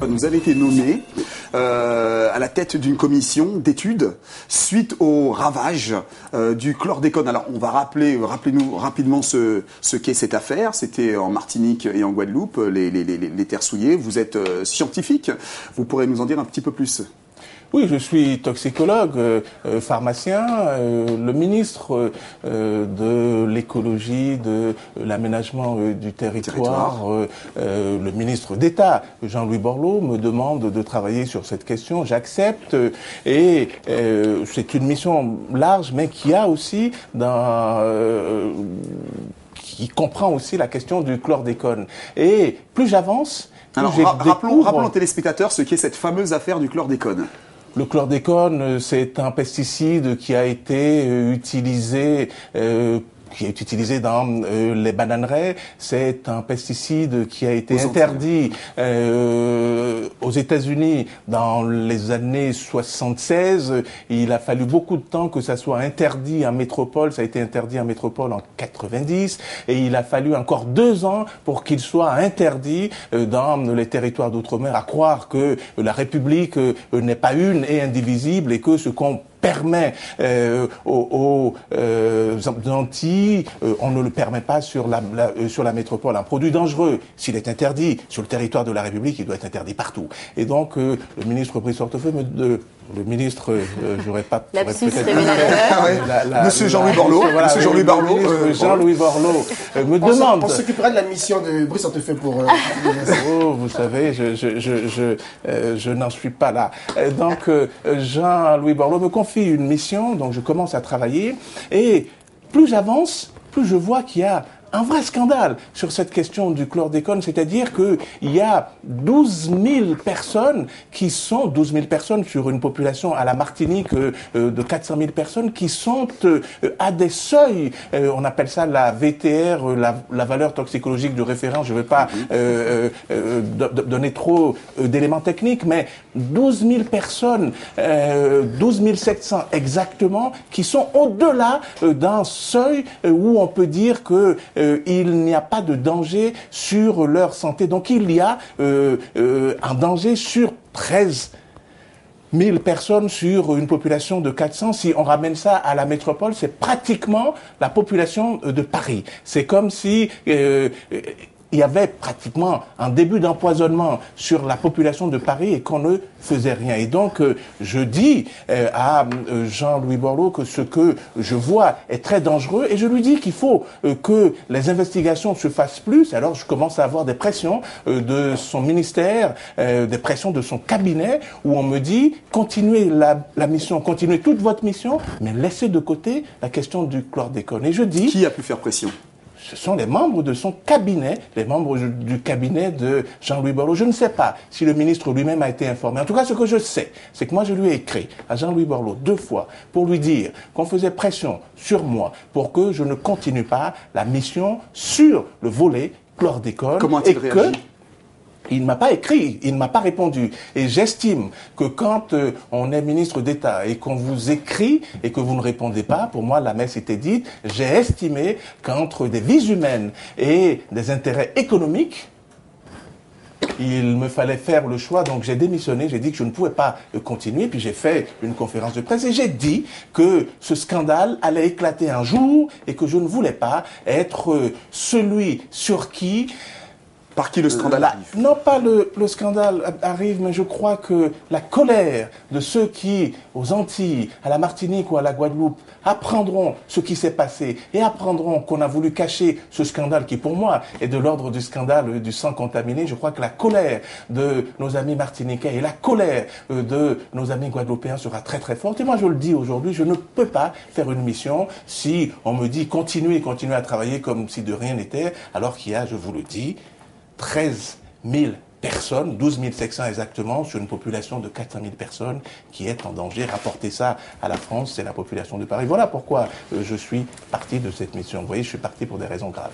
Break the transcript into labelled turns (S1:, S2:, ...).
S1: Vous avez été nommé à la tête d'une commission d'études suite au ravage du chlordécone. Alors, on va rappelez-nous rapidement ce qu'est cette affaire. C'était en Martinique et en Guadeloupe, les terres souillées. Vous êtes scientifique. Vous pourrez nous en dire un petit peu plus?
S2: Oui, je suis toxicologue, pharmacien, le ministre de l'écologie, de l'aménagement du territoire, le ministre d'État, Jean-Louis Borloo, me demande de travailler sur cette question. J'accepte et c'est une mission large, mais qui a aussi qui comprend aussi la question du chlordécone. Et plus j'avance,
S1: alors rappelons aux téléspectateurs ce qu'est cette fameuse affaire du chlordécone.
S2: Le chlordécone, c'est un pesticide qui a été utilisé dans les bananeraies. C'est un pesticide qui a été interdit aux États-Unis dans les années 76. Il a fallu beaucoup de temps que ça soit interdit en métropole. Ça a été interdit en métropole en 90. Et il a fallu encore 2 ans pour qu'il soit interdit dans les territoires d'outre-mer. À croire que la République n'est pas une et indivisible et que ce qu'on permet aux Antilles, on ne le permet pas sur la métropole. Un produit dangereux, s'il est interdit sur le territoire de la République, il doit être interdit partout. Et donc, le ministre Brice Hortefeux le ministre, j'aurais pas...
S1: Monsieur Jean-Louis Borloo,
S2: voilà,
S1: Monsieur Jean-Louis Borloo,
S2: Jean-Louis Borloo me demande...
S3: On s'occupera de la mission de Brice Hortefeux pour...
S2: Oh, vous savez, je n'en suis pas là. Donc, Jean-Louis Borloo me confie une mission, donc je commence à travailler, et plus j'avance, plus je vois qu'il y a un vrai scandale sur cette question du chlordécone, c'est-à-dire qu'il y a 12 000 personnes qui sont, 12 000 personnes sur une population à la Martinique de 400 000 personnes qui sont à des seuils, on appelle ça la VTR, la valeur toxicologique de référence, je ne vais pas donner trop d'éléments techniques, mais 12 000 personnes, 12 700 exactement, qui sont au-delà d'un seuil où on peut dire que il n'y a pas de danger sur leur santé. Donc il y a un danger sur 13 000 personnes sur une population de 400. Si on ramène ça à la métropole, c'est pratiquement la population de Paris. C'est comme si... il y avait pratiquement un début d'empoisonnement sur la population de Paris et qu'on ne faisait rien. Et donc, je dis à Jean-Louis Borloo que ce que je vois est très dangereux et je lui dis qu'il faut que les investigations se fassent plus. Alors, je commence à avoir des pressions de son ministère, des pressions de son cabinet où on me dit continuez la mission, continuez toute votre mission, mais laissez de côté la question du chlordécone. Et je dis...
S1: Qui a pu faire pression ?
S2: Ce sont les membres de son cabinet, les membres du cabinet de Jean-Louis Borloo. Je ne sais pas si le ministre lui-même a été informé. En tout cas, ce que je sais, c'est que moi, je lui ai écrit à Jean-Louis Borloo 2 fois pour lui dire qu'on faisait pression sur moi pour que je ne continue pas la mission sur le volet chlordécone.
S1: Comment a-t-il réagi ?
S2: Il ne m'a pas écrit, il ne m'a pas répondu. Et j'estime que quand on est ministre d'État et qu'on vous écrit et que vous ne répondez pas, pour moi, la messe était dite, j'ai estimé qu'entre des vies humaines et des intérêts économiques, il me fallait faire le choix, donc j'ai démissionné, j'ai dit que je ne pouvais pas continuer, puis j'ai fait une conférence de presse et j'ai dit que ce scandale allait éclater un jour et que je ne voulais pas être celui sur qui...
S1: Par qui le scandale arrive?
S2: Non, pas le scandale arrive, mais je crois que la colère de ceux qui, aux Antilles, à la Martinique ou à la Guadeloupe, apprendront ce qui s'est passé et apprendront qu'on a voulu cacher ce scandale qui, pour moi, est de l'ordre du scandale du sang contaminé. Je crois que la colère de nos amis martiniquais et la colère de nos amis guadeloupéens sera très très forte. Et moi, je le dis aujourd'hui, je ne peux pas faire une mission si on me dit continuez à travailler comme si de rien n'était, alors qu'il y a, je vous le dis, 13 000 personnes, 12 700 exactement, sur une population de 400 000 personnes qui est en danger. Rapporter ça à la France, c'est la population de Paris. Voilà pourquoi je suis parti de cette mission. Vous voyez, je suis parti pour des raisons graves.